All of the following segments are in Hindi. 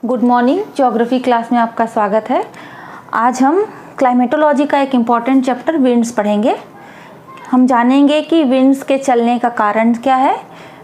Good morning. ज्योग्राफी क्लास में आपका स्वागत है। आज हम क्लाइमेटोलॉजी का एक इम्पॉर्टेंट चैप्टर विंड्स पढ़ेंगे। हम जानेंगे कि विंड्स के चलने का कारण क्या है,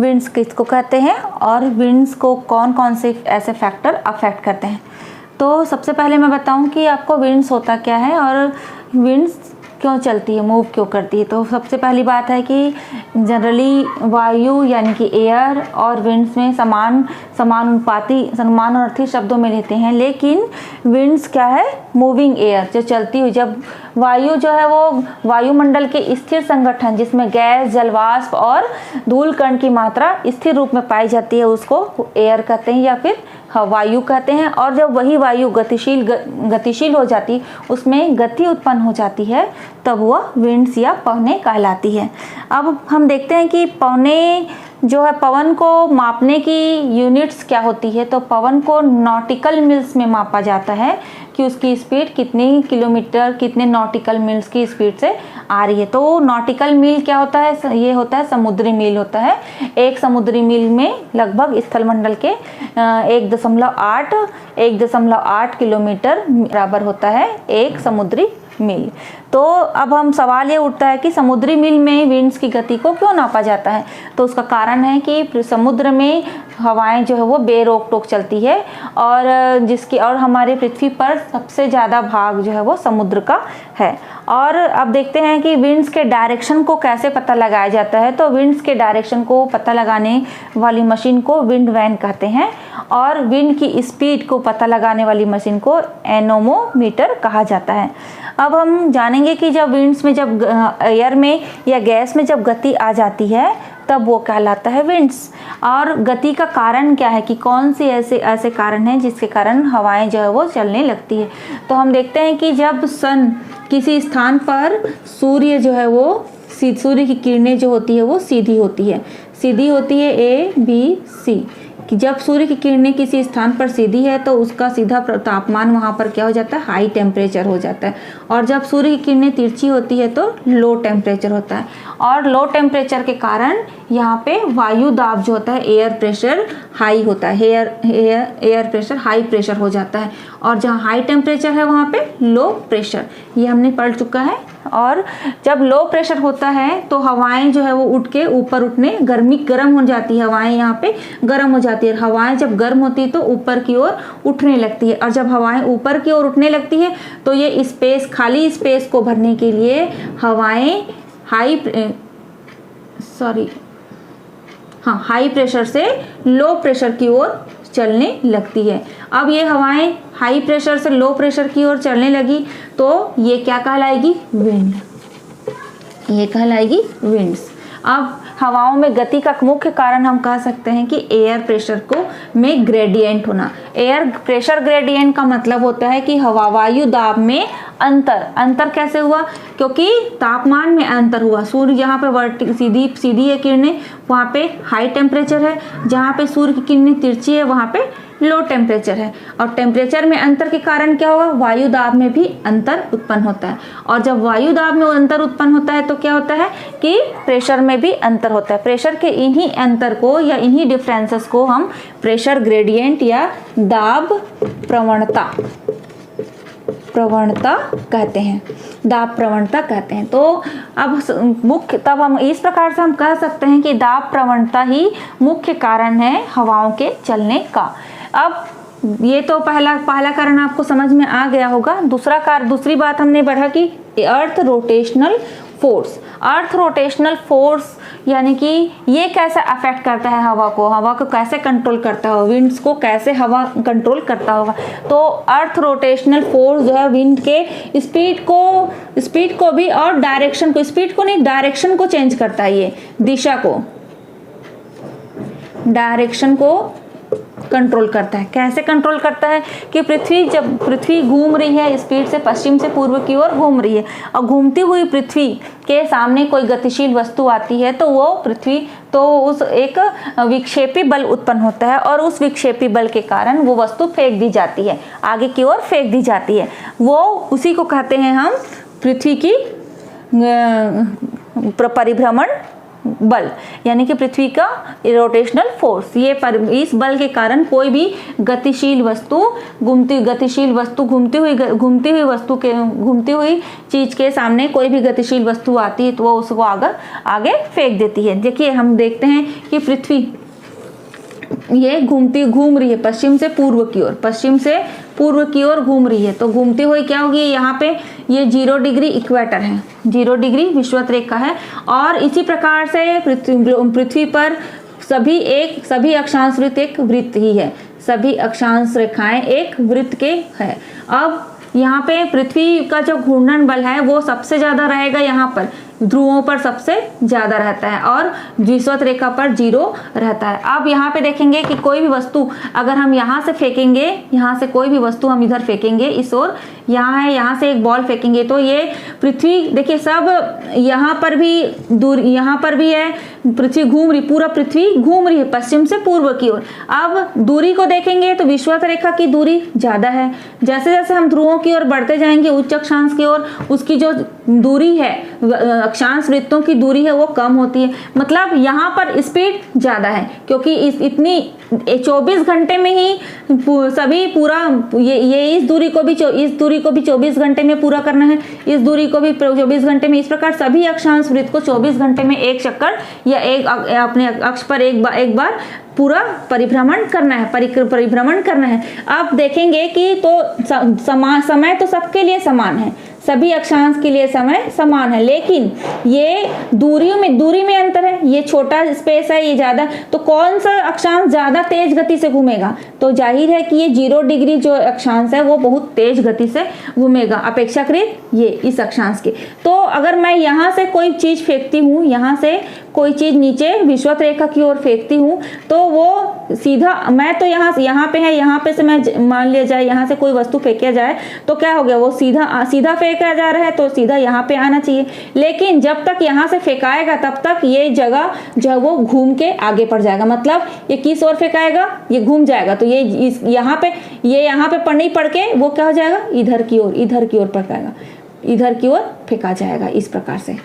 विंड्स किसको कहते हैं और विंड्स को कौन कौन से ऐसे फैक्टर अफेक्ट करते हैं। तो सबसे पहले मैं बताऊं कि आपको विंड्स होता क्या है और विंड्स क्यों चलती है, मूव क्यों करती है। तो सबसे पहली बात है कि जनरली वायु यानी कि एयर और विंड्स में समानार्थी शब्दों में लेते हैं, लेकिन विंड्स क्या है, मूविंग एयर, जो चलती हुई। जब वायु जो है वो वायुमंडल के स्थिर संगठन जिसमें गैस, जलवाष्प और धूल कण की मात्रा स्थिर रूप में पाई जाती है, उसको एयर कहते हैं या फिर वायु कहते हैं। और जब वही वायु गतिशील हो जाती, उसमें गति उत्पन्न हो जाती है, तब वह विंड्स या पवनें कहलाती है। अब हम देखते हैं कि पवनें जो है, पवन को मापने की यूनिट्स क्या होती है। तो पवन को नॉटिकल मिल्स में मापा जाता है कि उसकी स्पीड कितनी किलोमीटर, कितने नॉटिकल मिल्स की स्पीड से आ रही है। तो नॉटिकल मील क्या होता है, ये होता है समुद्री मील होता है। एक समुद्री मील में लगभग स्थलमंडल के 1.8 किलोमीटर बराबर होता है एक समुद्री मील। तो अब हम सवाल ये उठता है कि समुद्री मील में विंड्स की गति को क्यों नापा जाता है। तो उसका कारण है कि समुद्र में हवाएं जो है वो बेरोक टोक चलती है और हमारे पृथ्वी पर सबसे ज़्यादा भाग जो है वो समुद्र का है। और अब देखते हैं कि विंड्स के डायरेक्शन को कैसे पता लगाया जाता है। तो विंड्स के डायरेक्शन को पता लगाने वाली मशीन को विंड वैन कहते हैं और विंड की स्पीड को पता लगाने वाली मशीन को एनोमोमीटर कहा जाता है। अब हम जानेंगे कि जब विंड्स में, जब एयर में या गैस में जब गति आ जाती है, तब वो कहलाता है विंड्स। और गति का कारण क्या है कि कौन से ऐसे कारण हैं जिसके कारण हवाएं जो है वो चलने लगती है। तो हम देखते हैं कि जब सन किसी स्थान पर सूर्य जो है वो सूर्य की किरणें जो होती है वो सीधी होती है ABC, कि जब सूर्य की किरणें किसी स्थान पर सीधी है तो उसका सीधा तापमान वहाँ पर क्या हो जाता है, हाई टेम्परेचर हो जाता है। और जब सूर्य की किरणें तिरछी होती है तो लो टेम्परेचर होता है। और लो टेम्परेचर के कारण यहाँ पे वायु दाब जो होता है, एयर प्रेशर हाई होता है, एयर प्रेशर हाई प्रेशर हो जाता है। और जहाँ हाई टेम्परेचर है वहाँ पे लो प्रेशर, ये हमने पढ़ चुका है। और जब लो प्रेशर होता है तो हवाएं जो है वो उठ के ऊपर उठने, गर्म हो जाती है, हवाएं यहाँ पे गर्म हो जाती है। हवाएं जब गर्म होती है तो ऊपर की ओर उठने लगती है, और जब हवाएं ऊपर की ओर उठने लगती है तो ये खाली स्पेस को भरने के लिए हवाएं हाई प्रेशर से लो प्रेशर की ओर चलने लगती है। अब ये हवाएं हाई प्रेशर से लो प्रेशर की ओर चलने लगी तो ये क्या कहलाएगी, विंड, ये कहलाएगी विंड्स। अब हवाओं में गति का मुख्य कारण हम कह सकते हैं कि एयर प्रेशर में ग्रेडियंट होना। एयर प्रेशर ग्रेडियंट का मतलब होता है कि वायु दाब में अंतर कैसे हुआ, क्योंकि तापमान में अंतर हुआ। सूर्य जहाँ पे सीधी है किरणें, वहाँ पे हाई टेम्परेचर है, जहाँ पे सूर्य की किरणें तिरछी है वहाँ पे लो टेम्परेचर है। और टेम्परेचर में अंतर के कारण क्या होगा, वायु दाब में भी अंतर उत्पन्न होता है। और जब वायु दाब में अंतर उत्पन्न होता है तो क्या होता है कि प्रेशर में भी अंतर होता है। प्रेशर के इन्हीं अंतर को या इन्हीं डिफरेंसेस को हम प्रेशर ग्रेडियंट या दाब प्रवणता कहते हैं, दाब प्रवणता कहते हैं। तो अब तब हम इस प्रकार से हम कह सकते हैं कि दाब प्रवणता ही मुख्य कारण है हवाओं के चलने का। अब ये तो पहला कारण आपको समझ में आ गया होगा। दूसरी बात हमने पढ़ा कि अर्थ रोटेशनल फोर्स यानी कि ये कैसे अफेक्ट करता है हवा को कैसे कंट्रोल करता है, विंड्स को कैसे हवा कंट्रोल करता होगा। तो अर्थ रोटेशनल फोर्स जो है विंड के स्पीड को भी और डायरेक्शन को, स्पीड को नहीं डायरेक्शन को चेंज करता है, ये दिशा को, डायरेक्शन को कंट्रोल करता है। कैसे कंट्रोल करता है कि जब पृथ्वी घूम रही है स्पीड से, पश्चिम से पूर्व की ओर घूम रही है, और घूमती हुई पृथ्वी के सामने कोई गतिशील वस्तु आती है तो उस एक विक्षेपी बल उत्पन्न होता है, और उस विक्षेपी बल के कारण वो वस्तु फेंक दी जाती है, आगे की ओर फेंक दी जाती है। वो उसी को कहते हैं हम पृथ्वी की परिभ्रमण बल यानी कि पृथ्वी का रोटेशनल फोर्स, ये इस बल के कारण कोई भी गतिशील वस्तु घूमती हुई चीज के सामने कोई भी गतिशील वस्तु आती है तो वो उसको आगे फेंक देती है। देखिए हम देखते हैं कि पृथ्वी ये घूम रही है पश्चिम से पूर्व की ओर घूम रही है। तो घूमती हुई क्या होगी, यहाँ पे ये 0 डिग्री इक्वेटर है, 0 डिग्री विषुवत रेखा है। और इसी प्रकार से पृथ्वी पर सभी अक्षांश वृत्त एक वृत्त ही है, सभी अक्षांश रेखाएं एक वृत्त के है। अब यहाँ पे पृथ्वी का जो घूर्णन बल है वो सबसे ज्यादा रहेगा, यहाँ पर ध्रुवों पर सबसे ज्यादा रहता है और विषुवत रेखा पर 0 रहता है। अब यहाँ पे देखेंगे कि कोई भी वस्तु अगर हम यहाँ से फेंकेंगे, यहाँ से कोई भी वस्तु हम इधर फेंकेंगे इस ओर, यहाँ है, यहाँ से एक बॉल फेंकेंगे तो ये पृथ्वी देखिए सब यहाँ पर भी दूर, यहाँ पर भी है, पृथ्वी पूरा पृथ्वी घूम रही है पश्चिम से पूर्व की ओर। अब दूरी को देखेंगे तो विषुवत रेखा की दूरी ज्यादा है, जैसे जैसे हम ध्रुवों की ओर बढ़ते जाएंगे उच्च अक्षांश की ओर, उसकी जो दूरी है अक्षांश वृत्तों की दूरी है वो कम होती है। मतलब यहाँ पर स्पीड ज्यादा है क्योंकि इतनी 24 घंटे में ही सभी पूरा ये इस दूरी को भी 24 घंटे में पूरा करना है, इस दूरी को भी 24 घंटे में। इस प्रकार सभी अक्षांश वृत्त को 24 घंटे में एक चक्कर या एक अपने अक्ष पर एक बार पूरा परिभ्रमण करना है। अब देखेंगे कि तो समय तो सबके लिए समान है, सभी अक्षांश के लिए समय समान है, लेकिन ये दूरी में अंतर है, ये छोटा स्पेस है, ये ज्यादा, तो कौन सा अक्षांश ज्यादा तेज गति से घूमेगा, तो जाहिर है कि ये 0 डिग्री जो अक्षांश है वो बहुत तेज गति से घूमेगा अपेक्षाकृत ये इस अक्षांश के। तो अगर मैं यहाँ से कोई चीज फेंकती हूँ, यहाँ से कोई चीज नीचे विषुवत रेखा की ओर फेंकती हूँ तो वो सीधा, मैं तो यहाँ पे है, यहाँ पे से मैं मान लिया जाए यहाँ से कोई वस्तु फेंका जाए तो क्या हो गया, वो सीधा फेंका जा रहा है तो सीधा यहाँ पे आना चाहिए। लेकिन जब तक यहाँ से फेंकाएगा तब तक ये जगह जो है वो घूम के आगे बढ़ जाएगा, मतलब ये किस ओर फेंकाएगा, ये घूम जाएगा तो ये यहाँ पे नहीं पड़ के वो क्या हो जाएगा, इधर की ओर पड़ेगा, इधर की ओर फेंका जाएगा। इस प्रकार से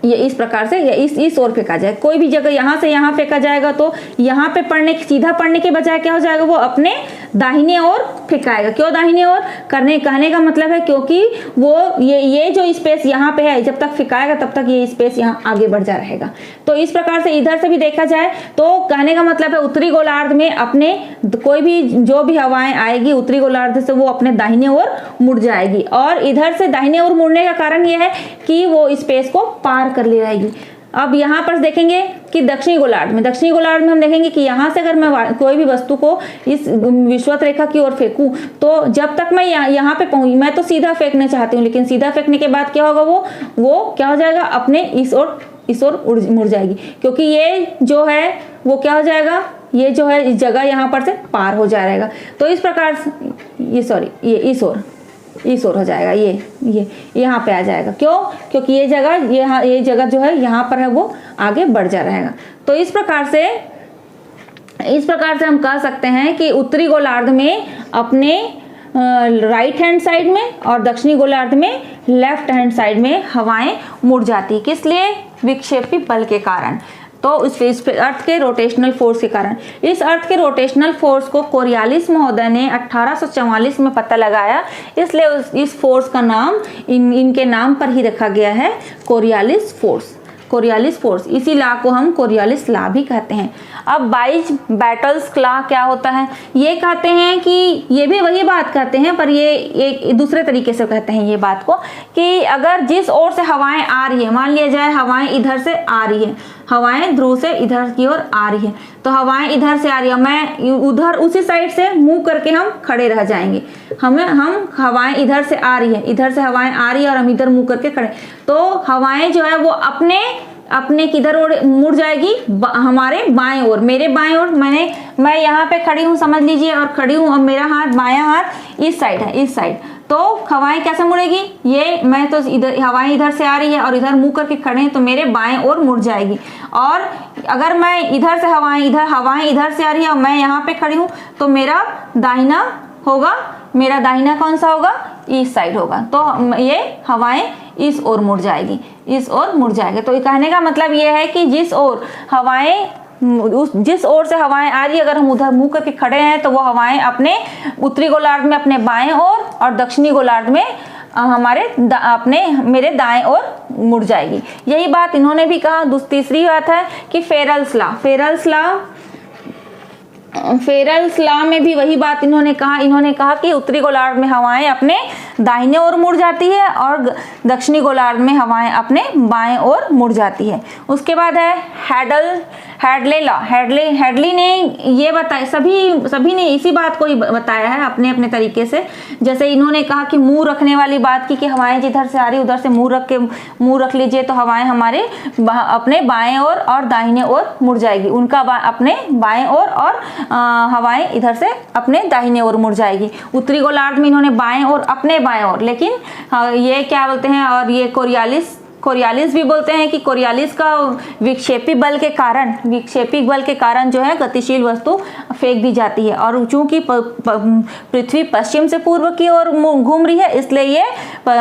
ये इस ओर फेंका जाए, कोई भी जगह यहाँ से यहाँ फेंका जाएगा तो यहाँ पे सीधा पड़ने के बजाय क्या हो जाएगा, वो अपने दाहिने ओर फेंकाएगा। क्यों दाहिने ओर कहने का मतलब है क्योंकि वो ये जो स्पेस यहाँ पे है, जब तक फेंकाएगा तब तक ये स्पेस यहाँ आगे बढ़ जा रहेगा। तो इस प्रकार से इधर से भी देखा जाए तो कहने का मतलब है उत्तरी गोलार्ध में अपने कोई भी जो भी हवाएं आएगी उत्तरी गोलार्ध से वो अपने दाहिने ओर मुड़ जाएगी, और इधर से दाहिने ओर मुड़ने का कारण ये है कि वो स्पेस को पार कर ले जाएगी। अब यहाँ पर देखेंगे कि दक्षिणी गोलार्ध में हम देखेंगे कि यहाँ से अगर मैं कोई भी वस्तु को इस विषुवत रेखा की ओर फेंकूं तो जब तक मैं यहाँ पे पहुंची, मैं तो सीधा फेंकना चाहती हूँ, लेकिन सीधा फेंकने के बाद क्या होगा, वो क्या हो जाएगा, अपने इस ओर मुड़ जाएगी, क्योंकि ये जो है वो क्या हो जाएगा, ये जो है इस जगह यहाँ पर से पार हो जाएगा। तो इस प्रकार ये इस ओर हो जाएगा, ये यहाँ पे आ जाएगा। क्यों, क्योंकि ये जगह जो है यहाँ पर है वो आगे बढ़ जा रहेगा। तो इस प्रकार से हम कह सकते हैं कि उत्तरी गोलार्ध में अपने राइट हैंड साइड में और दक्षिणी गोलार्ध में लेफ्ट हैंड साइड में हवाएं मुड़ जाती है। किस लिए, विक्षेपी बल के कारण। तो इस अर्थ के रोटेशनल फोर्स के कारण। इस अर्थ के रोटेशनल फोर्स को कोरियालिस महोदय ने 1844 में पता लगाया, इसलिए इस फोर्स का नाम इनके नाम पर ही रखा गया है, कोरियालिस फोर्स। इसी लॉ को हम कोरियालिस लॉ भी कहते हैं। अब बाइज बैटल्स लॉ क्या होता है, ये कहते हैं कि ये भी वही बात कहते हैं पर ये एक दूसरे तरीके से कहते हैं ये बात को, कि अगर जिस ओर से हवाएं आ रही है, मान लिया जाए हवाएं इधर से आ रही है, हवाएं ध्रुव से इधर की ओर आ रही है, तो हवाएं इधर से आ रही है, मैं उधर उसी साइड से मुंह करके हम खड़े रह जाएंगे। हम हवाएं इधर से आ रही है, इधर से हवाएं आ रही है और हम इधर मुंह करके खड़े, तो हवाएं जो है वो अपने किधर ओर मुड़ जाएगी, हमारे बाएं ओर, मेरे बाएं ओर। मैं यहाँ पे खड़ी हूँ समझ लीजिए, और खड़ी हूँ और मेरा हाथ बायां हाथ इस साइड है, इस साइड, तो हवाएं कैसे मुड़ेगी, ये मैं तो इधर हवाएं इधर से आ रही है और इधर मुंह करके खड़े हैं तो मेरे बाएं ओर मुड़ जाएगी। और अगर मैं इधर से हवाएं इधर से आ रही है और मैं यहाँ पे खड़ी हूँ तो मेरा दाहिना कौन सा होगा, ईस्ट साइड होगा। तो ये हवाएं इस ओर मुड़ जाएगी, इस ओर मुड़ जाएगी। तो ये कहने का मतलब ये है कि जिस ओर हवाएं जिस ओर से हवाएं आ रही है, अगर हम उधर मुंह करके खड़े हैं तो वो हवाएं अपने उत्तरी गोलार्ध में अपने बाएं ओर और दक्षिणी गोलार्ध में मेरे दाएं ओर मुड़ जाएगी। यही बात इन्होंने भी कहा। तीसरी बात है कि फेरल्स लॉ में भी वही बात इन्होंने कहा कि उत्तरी गोलार्ध में हवाएं अपने दाहिने ओर मुड़ जाती है और दक्षिणी गोलार्ध में हवाएं अपने बाएं ओर मुड़ जाती है। उसके बाद है हैडले लॉ। हैडली ने ये बताया, सभी ने इसी बात को ही बताया है अपने अपने तरीके से। जैसे इन्होंने कहा कि मुंह रखने वाली बात की कि हवाएं जिधर से आ रही उधर से मुंह रख लीजिए तो हवाएं हमारे अपने बाएं ओर और दाहिने ओर मुड़ जाएगी, उनका अपने बाएं ओर और हवाएं इधर से अपने दाहिने ओर मुड़ जाएगी। उत्तरी गोलार्ध में इन्होंने बाएं ओर अपने बाएं ओर, लेकिन ये क्या बोलते हैं, और ये कोरियालिस भी बोलते हैं कि कोरियालिस का विक्षेपी बल के कारण जो है गतिशील वस्तु फेंक दी जाती है, और चूंकि पृथ्वी पश्चिम से पूर्व की ओर घूम रही है इसलिए ये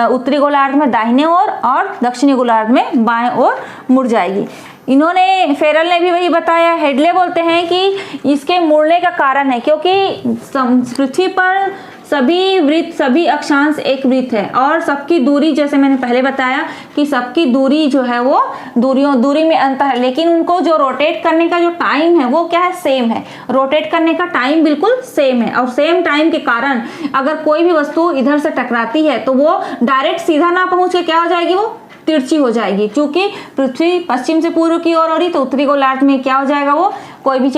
उत्तरी गोलार्ध में दाहिने ओर और दक्षिणी गोलार्ध में बाएं ओर मुड़ जाएगी। इन्होंने फेरल ने भी वही बताया। हेडले बोलते हैं कि इसके मुड़ने का कारण है क्योंकि पृथ्वी पर सभी अक्षांश एक वृत्त है और सबकी दूरी, जैसे मैंने पहले बताया कि सबकी दूरी जो है वो दूरी में अंतर है, लेकिन उनको जो रोटेट करने का जो टाइम है वो क्या है, सेम है। रोटेट करने का टाइम बिल्कुल सेम है, और सेम टाइम के कारण अगर कोई भी वस्तु इधर से टकराती है तो वो डायरेक्ट सीधा ना पहुंच के क्या हो जाएगी, वो तिरछी हो जाएगी। क्योंकि पृथ्वी पश्चिम से पूर्व की ओर हो रही तो उत्तरी गोलार्ध में क्या हो जाएगा, वो कोई भी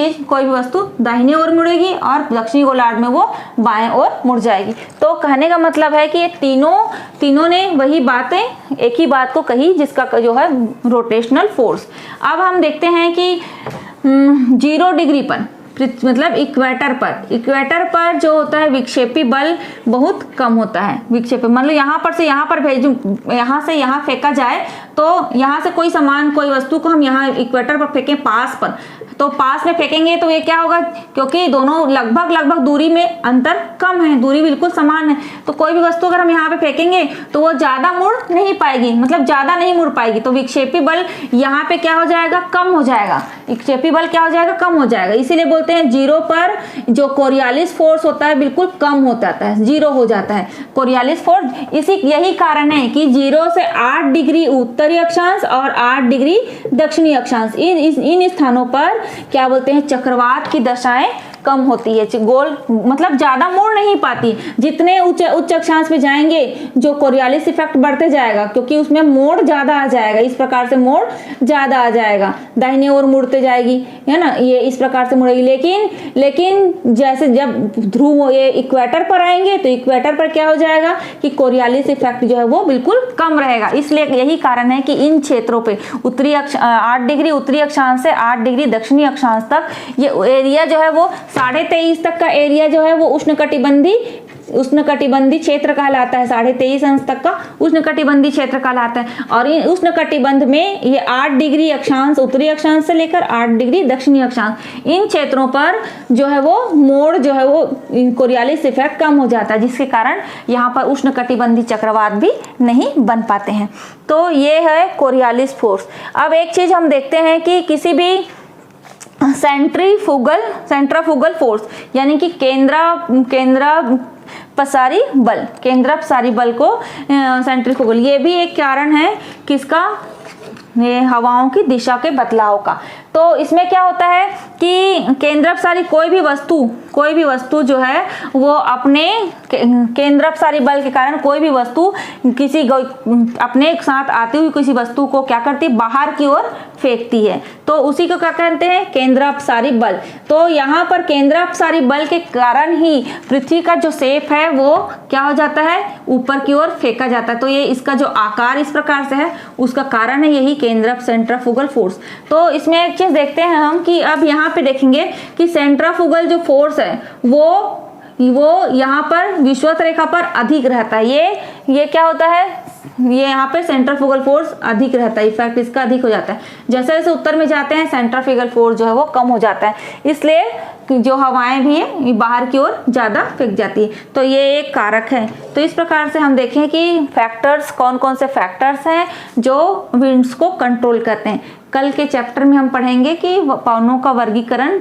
वस्तु दाहिने ओर मुड़ेगी और दक्षिणी गोलार्ध में वो बाएं ओर मुड़ जाएगी। तो कहने का मतलब है कि ये तीनों ने वही बातें, एक ही बात को कही, जिसका जो है रोटेशनल फोर्स। अब हम देखते हैं कि 0 डिग्री पर, मतलब इक्वेटर पर जो होता है विक्षेपी बल बहुत कम होता है। विक्षेपी मतलब यहाँ से यहाँ फेंका जाए तो यहाँ से कोई वस्तु को हम यहाँ इक्वेटर पर फेंकें पास में फेंकेंगे तो ये क्या होगा, क्योंकि दोनों लगभग दूरी में अंतर कम है, दूरी बिल्कुल समान है, तो कोई भी वस्तु अगर हम यहाँ पे फेंकेंगे तो वो ज्यादा मुड़ नहीं पाएगी, मतलब ज्यादा नहीं मुड़ पाएगी। तो विक्षेपी बल यहाँ पे क्या हो जाएगा, कम हो जाएगा। विक्षेपी बल क्या हो जाएगा, कम हो जाएगा। इसीलिए बोलते हैं 0 पर जो कोरियालिस फोर्स होता है बिल्कुल कम हो जाता है, 0 हो जाता है कोरियालिस फोर्स। यही कारण है कि 0 से 8 डिग्री उत्तरी अक्षांश और 8 डिग्री दक्षिणी अक्षांश, इन स्थानों पर क्या बोलते हैं, चक्रवात की दशाएं कम होती है, गोल मतलब ज्यादा मुड़ नहीं पाती। जितने उच्च अक्षांश पे जाएंगे जो कोरियालिस इफेक्ट बढ़ते जाएगा, क्योंकि उसमें मोड़ ज्यादा आ जाएगा, इस प्रकार से मोड़ ज्यादा आ जाएगा, दाहिने ओर मुड़ते जाएगी, है ना, ये इस प्रकार से मुड़ेगी। लेकिन जैसे जब ध्रुव ये इक्वेटर पर आएंगे तो इक्वेटर पर क्या हो जाएगा कि कोरियालिस इफेक्ट जो है वो बिल्कुल कम रहेगा। इसलिए यही कारण है कि इन क्षेत्रों पे 8 डिग्री उत्तरी अक्षांश से 8 डिग्री दक्षिणी अक्षांश तक ये एरिया जो है वो 23.5 तक का एरिया जो है वो उष्णकटिबंधी क्षेत्र कहलाता है। 23.5 अंश तक का उष्णकटिबंधी क्षेत्र कहलाता है। और इन उष्णकटिबंध में ये 8 डिग्री अक्षांश उत्तरी अक्षांश से लेकर 8 डिग्री दक्षिणी अक्षांश, इन क्षेत्रों पर जो है वो मोड़ जो है वो कोरियालिस इफेक्ट कम हो जाता है, जिसके कारण यहाँ पर उष्णकटिबंधी चक्रवात भी नहीं बन पाते हैं। तो ये है कोरियालिस फोर्स। अब एक चीज हम देखते हैं कि किसी भी सेंट्रीफ्यूगल फोर्स यानी कि केंद्रापसारी बल को सेंट्रीफ्यूगल, ये भी एक कारण है किसका, ये हवाओं की दिशा के बदलाव का। तो इसमें क्या होता है कि केंद्रापसारी कोई भी वस्तु जो है वो अपने केंद्रापसारी बल के कारण कोई भी वस्तु अपने साथ आती हुई किसी वस्तु को क्या करती है, बाहर की ओर फेंकती है, तो उसी को क्या कहते हैं, केंद्रापसारी बल। तो यहाँ पर केंद्रापसारी बल के कारण ही पृथ्वी का जो शेप है वो क्या हो जाता है, ऊपर की ओर फेंका जाता है। तो ये इसका जो आकार इस प्रकार से है उसका कारण है यही सेंट्रीफ्यूगल फोर्स। तो इसमें एक चीज देखते हैं हम कि अब यहाँ पे देखेंगे कि सेंट्रीफ्यूगल जो फोर्स है वो यहाँ पर विषुवत रेखा पर अधिक रहता है। ये क्या होता है, ये यहाँ पे सेंट्रीफ्यूगल फोर्स अधिक रहता है, इफेक्ट इसका अधिक हो जाता है। जैसे जैसे उत्तर में जाते हैं सेंट्रीफ्यूगल फोर्स जो है वो कम हो जाता है, इसलिए जो हवाएं भी हैं ये बाहर की ओर ज़्यादा फेंक जाती है। तो ये एक कारक है। तो इस प्रकार से हम देखें कि फैक्टर्स कौन कौन से फैक्टर्स हैं जो विंड्स को कंट्रोल करते हैं। कल के चैप्टर में हम पढ़ेंगे कि पवनों का वर्गीकरण